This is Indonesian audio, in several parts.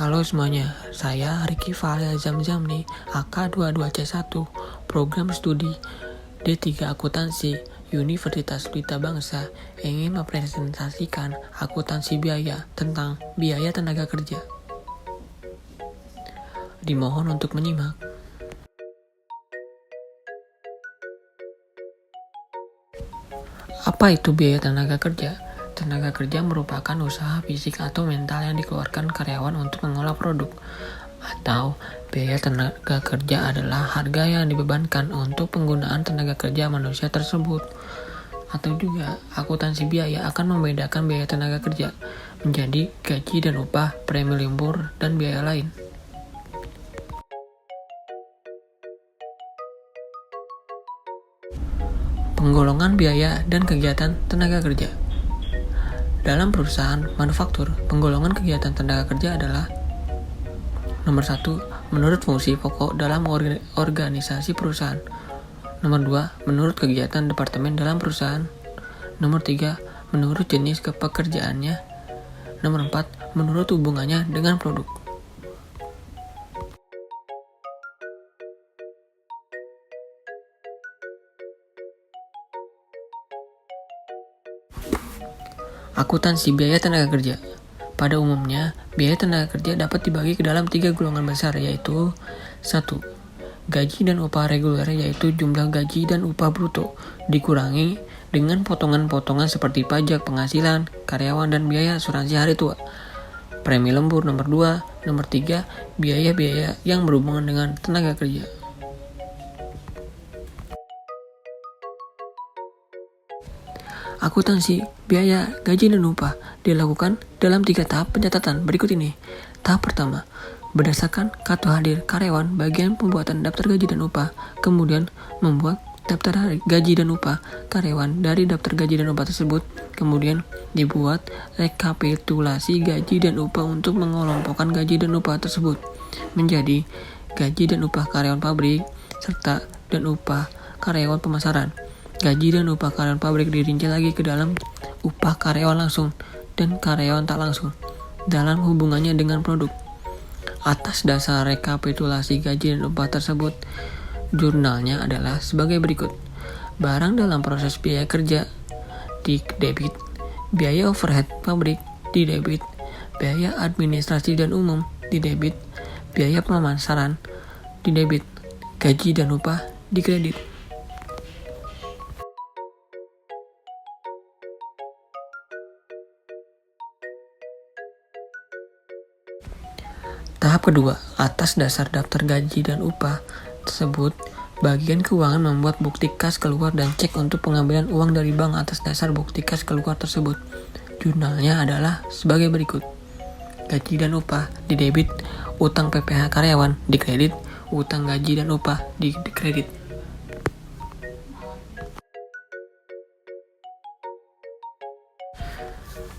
Halo semuanya, saya Riki Falia Zamzamni, AK22C1, Program Studi D3 Akuntansi, Universitas Pelita Bangsa, ingin mempresentasikan akuntansi biaya tentang biaya tenaga kerja. Dimohon untuk menyimak. Apa itu biaya tenaga kerja? Tenaga kerja merupakan usaha fisik atau mental yang dikeluarkan karyawan untuk mengolah produk. Atau biaya tenaga kerja adalah harga yang dibebankan untuk penggunaan tenaga kerja manusia tersebut. Atau juga akuntansi biaya akan membedakan biaya tenaga kerja menjadi gaji dan upah, premi lembur, dan biaya lain. Penggolongan biaya dan kegiatan tenaga kerja. Dalam perusahaan manufaktur, penggolongan kegiatan tenaga kerja adalah nomor 1, menurut fungsi pokok dalam organisasi perusahaan. Nomor 2, menurut kegiatan departemen dalam perusahaan. Nomor 3, menurut jenis pekerjaannya. Nomor 4, menurut hubungannya dengan produk. Akuntansi biaya tenaga kerja. Pada umumnya, biaya tenaga kerja dapat dibagi ke dalam 3 golongan besar, yaitu 1. Gaji dan upah reguler, yaitu jumlah gaji dan upah bruto, dikurangi dengan potongan-potongan seperti pajak penghasilan, karyawan, dan biaya asuransi hari tua. Premi lembur nomor 2. Nomor 3, biaya-biaya yang berhubungan dengan tenaga kerja. Akuntansi biaya gaji dan upah dilakukan dalam 3 tahap pencatatan berikut ini. Tahap pertama, berdasarkan kartu hadir karyawan bagian pembuatan daftar gaji dan upah, kemudian membuat daftar gaji dan upah karyawan dari daftar gaji dan upah tersebut, kemudian dibuat rekapitulasi gaji dan upah untuk mengelompokkan gaji dan upah tersebut menjadi gaji dan upah karyawan pabrik serta dan upah karyawan pemasaran. Gaji dan upah karyawan pabrik dirinci lagi ke dalam upah karyawan langsung dan karyawan tak langsung dalam hubungannya dengan produk. Atas dasar rekapitulasi gaji dan upah tersebut, jurnalnya adalah sebagai berikut. Barang dalam proses biaya kerja di debit, biaya overhead pabrik di debit, biaya administrasi dan umum di debit, biaya pemasaran di debit, gaji dan upah di kredit. Tahap kedua, atas dasar daftar gaji dan upah tersebut, bagian keuangan membuat bukti kas keluar dan cek untuk pengambilan uang dari bank atas dasar bukti kas keluar tersebut. Jurnalnya adalah sebagai berikut. Gaji dan upah di debit, utang PPh karyawan di kredit, utang gaji dan upah di kredit.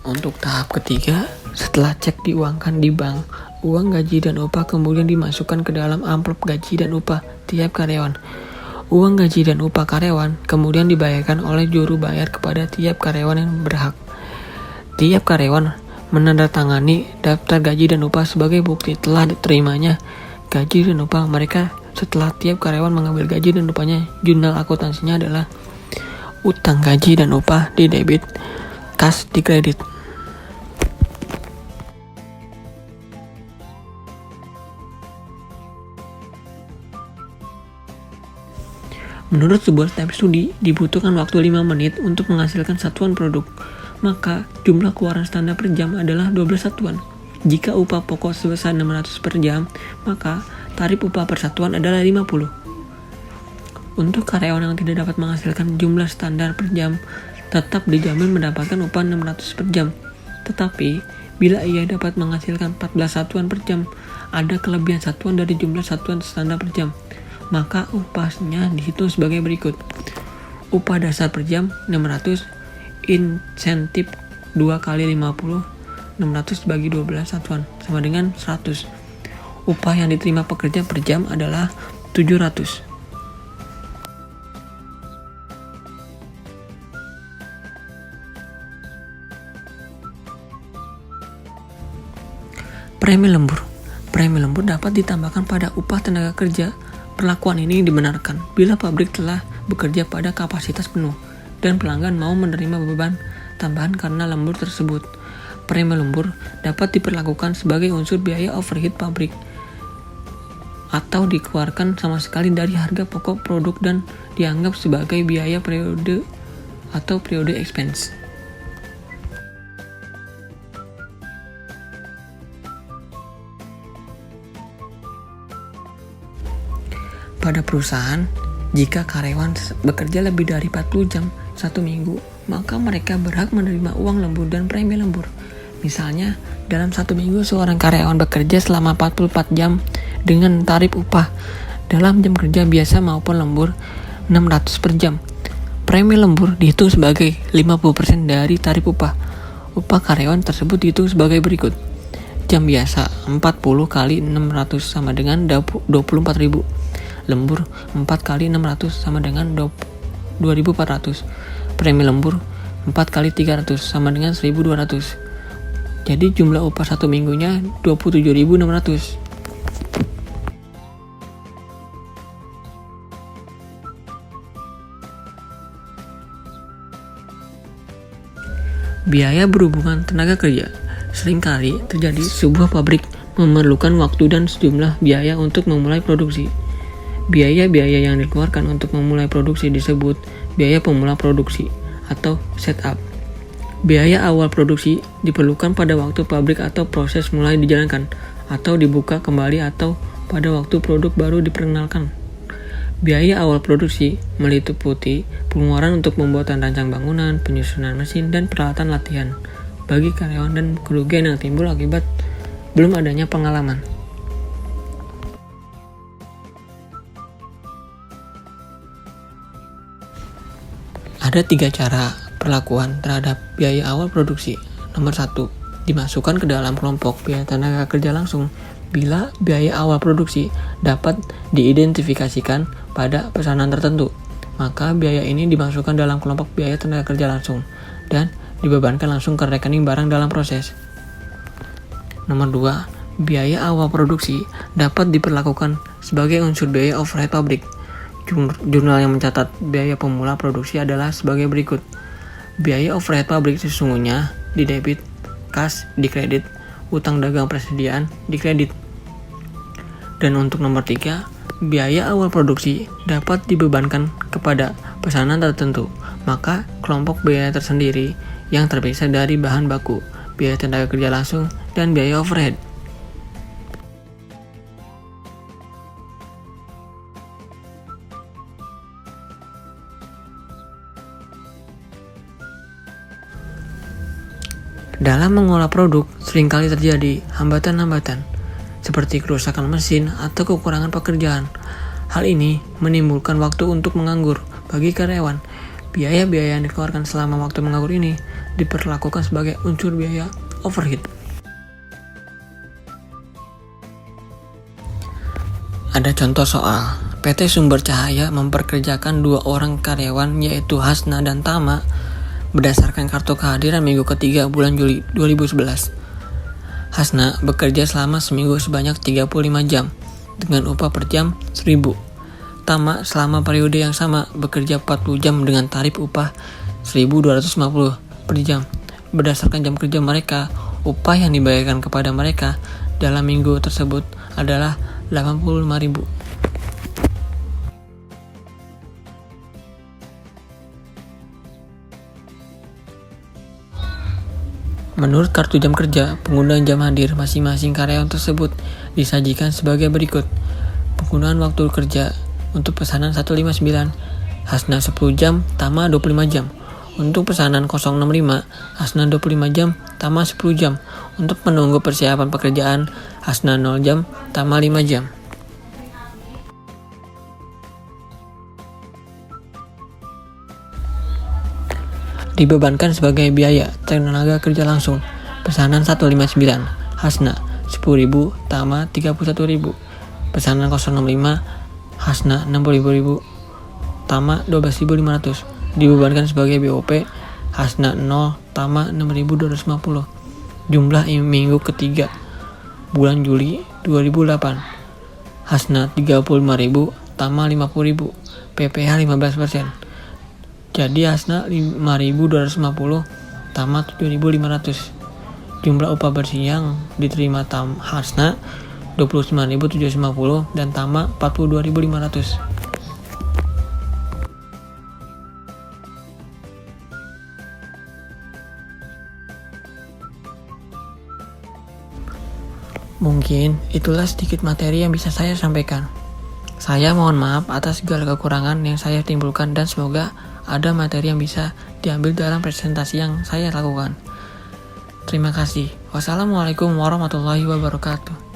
Untuk tahap ketiga, setelah cek diuangkan di bank, uang gaji dan upah kemudian dimasukkan ke dalam amplop gaji dan upah tiap karyawan. Uang gaji dan upah karyawan kemudian dibayarkan oleh juru bayar kepada tiap karyawan yang berhak. Tiap karyawan menandatangani daftar gaji dan upah sebagai bukti telah diterimanya gaji dan upah mereka. Setelah tiap karyawan mengambil gaji dan upahnya, jurnal akuntansinya adalah utang gaji dan upah di debit, kas di kredit. Menurut sebuah studi, dibutuhkan waktu 5 menit untuk menghasilkan satuan produk. Maka, jumlah keluaran standar per jam adalah 12 satuan. Jika upah pokok sebesar 600 per jam, maka tarif upah per satuan adalah 50. Untuk karyawan yang tidak dapat menghasilkan jumlah standar per jam, tetap dijamin mendapatkan upah 600 per jam. Tetapi, bila ia dapat menghasilkan 14 satuan per jam, ada kelebihan satuan dari jumlah satuan standar per jam. Maka upahnya dihitung sebagai berikut. Upah dasar per jam 600, insentif 2 kali 50, 600 bagi 12 satuan sama dengan 100. Upah yang diterima pekerja per jam adalah 700. Premi lembur. Premi lembur dapat ditambahkan pada upah tenaga kerja. Perlakuan ini dibenarkan bila pabrik telah bekerja pada kapasitas penuh dan pelanggan mau menerima beban tambahan karena lembur tersebut. Premi lembur dapat diperlakukan sebagai unsur biaya overhead pabrik atau dikeluarkan sama sekali dari harga pokok produk dan dianggap sebagai biaya periode atau periode expense. Pada perusahaan, jika karyawan bekerja lebih dari 40 jam satu minggu, maka mereka berhak menerima uang lembur dan premi lembur. Misalnya, dalam satu minggu seorang karyawan bekerja selama 44 jam dengan tarif upah dalam jam kerja biasa maupun lembur 600 per jam. Premi lembur dihitung sebagai 50% dari tarif upah. Upah karyawan tersebut dihitung sebagai berikut. Jam biasa 40 kali 600 sama dengan 24.000. Lembur 4 kali 600 sama dengan 2.400. Premi lembur 4 kali 300 sama dengan 1.200. Jadi jumlah upah satu minggunya 27.600. Biaya berhubungan tenaga kerja. Seringkali terjadi sebuah pabrik memerlukan waktu dan sejumlah biaya untuk memulai produksi. Biaya-biaya yang dikeluarkan untuk memulai produksi disebut biaya pemula produksi atau setup. Biaya awal produksi diperlukan pada waktu pabrik atau proses mulai dijalankan atau dibuka kembali atau pada waktu produk baru diperkenalkan. Biaya awal produksi meliputi pengeluaran untuk pembuatan rancang bangunan, penyusunan mesin, dan peralatan latihan bagi karyawan dan kerugian yang timbul akibat belum adanya pengalaman. Ada 3 cara perlakuan terhadap biaya awal produksi. Nomor 1, dimasukkan ke dalam kelompok biaya tenaga kerja langsung bila biaya awal produksi dapat diidentifikasikan pada pesanan tertentu. Maka biaya ini dimasukkan dalam kelompok biaya tenaga kerja langsung dan dibebankan langsung ke rekening barang dalam proses. Nomor 2, biaya awal produksi dapat diperlakukan sebagai unsur biaya overhead pabrik. Jurnal yang mencatat biaya pemula produksi adalah sebagai berikut. Biaya overhead pabrik sesungguhnya di debit, kas di kredit, utang dagang persediaan di kredit. Dan untuk nomor 3, biaya awal produksi dapat dibebankan kepada pesanan tertentu. Maka kelompok biaya tersendiri yang terpisah dari bahan baku, biaya tenaga kerja langsung, dan biaya overhead. Dalam mengolah produk, seringkali terjadi hambatan-hambatan, seperti kerusakan mesin atau kekurangan pekerjaan. Hal ini menimbulkan waktu untuk menganggur bagi karyawan. Biaya-biaya yang dikeluarkan selama waktu menganggur ini diperlakukan sebagai unsur biaya overhead. Ada contoh soal, PT Sumber Cahaya memperkerjakan 2 orang karyawan yaitu Hasna dan Tama berdasarkan kartu kehadiran minggu ketiga bulan Juli 2011. Hasna bekerja selama seminggu sebanyak 35 jam dengan upah per jam 1.000. Tama selama periode yang sama bekerja 40 jam dengan tarif upah 1.250 per jam. Berdasarkan jam kerja mereka, upah yang dibayarkan kepada mereka dalam minggu tersebut adalah 85.000. Menurut kartu jam kerja, penggunaan jam hadir masing-masing karyawan tersebut disajikan sebagai berikut. Penggunaan waktu kerja untuk pesanan 159, Hasna 10 jam, Tama 25 jam. Untuk pesanan 065, Hasna 25 jam, Tama 10 jam. Untuk menunggu persiapan pekerjaan, Hasna 0 jam, Tama 5 jam. Dibebankan sebagai biaya tenaga kerja langsung. Pesanan 159, Hasna 10.000, Tama 31.000. Pesanan 065, Hasna 60.000, Tama 12.500. Dibebankan sebagai BOP, Hasna 0, Tama 6.250. Jumlah minggu ketiga bulan Juli 2008. Hasna 35.000, Tama 50.000, PPH 15%. Jadi Hasna 5.250, Tama 7.500. Jumlah upah bersih yang diterima Hasna 29.750 dan Tama 42.500. Mungkin itulah sedikit materi yang bisa saya sampaikan. Saya mohon maaf atas segala kekurangan yang saya timbulkan dan semoga ada materi yang bisa diambil dalam presentasi yang saya lakukan. Terima kasih. Wassalamualaikum warahmatullahi wabarakatuh.